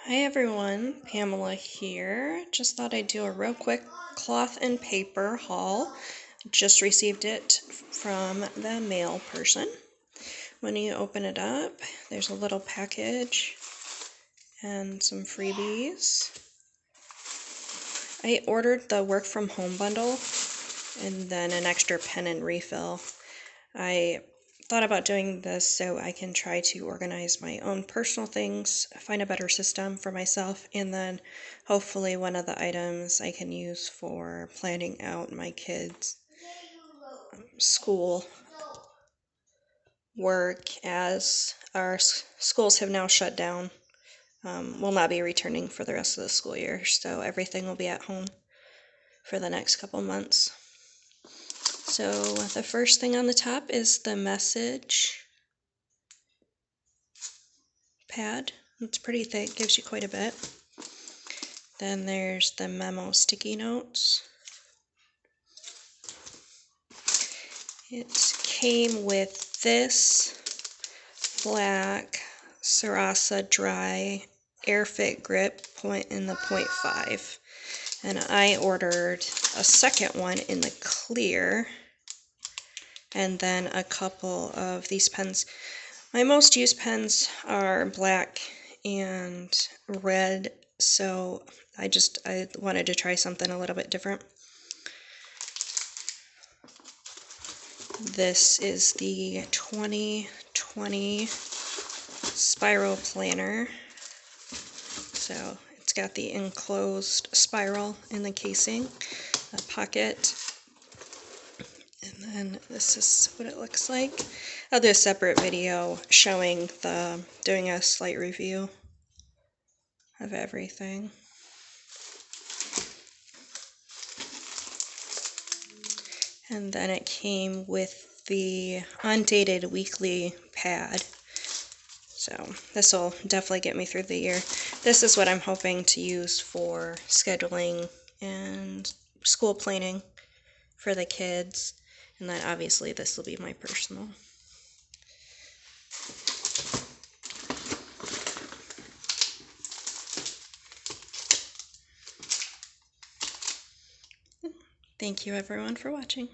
Hi everyone, Pamela here. Just thought I'd do a real quick cloth and paper haul. Just received it from the mail person. When you open it up, there's a little package and some freebies. I ordered the work from home bundle and then an extra pen and refill. I thought about doing this so I can try to organize my own personal things, find a better system for myself, and then hopefully one of the items I can use for planning out my kids' school work, as our schools have now shut down. We'll not be returning for the rest of the school year, so everything will be at home for the next couple months. So the first thing on the top is the message pad. It's pretty thick, gives you quite a bit. Then there's the memo sticky notes. It came with this black Sarasa Dry Airfit grip point in the 0.5. And I ordered a second one in the clear. And then a couple of these pens. My most used pens are black and red, so I wanted to try something a little bit different. This is the 2020 Spiral Planner. So it's got the enclosed spiral in the casing, a pocket, and then this is what it looks like. I'll do a separate video showing doing a slight review of everything. And then it came with the undated weekly pad. So this will definitely get me through the year. This is what I'm hoping to use for scheduling and school planning for the kids. And then obviously this will be my personal. Thank you everyone for watching.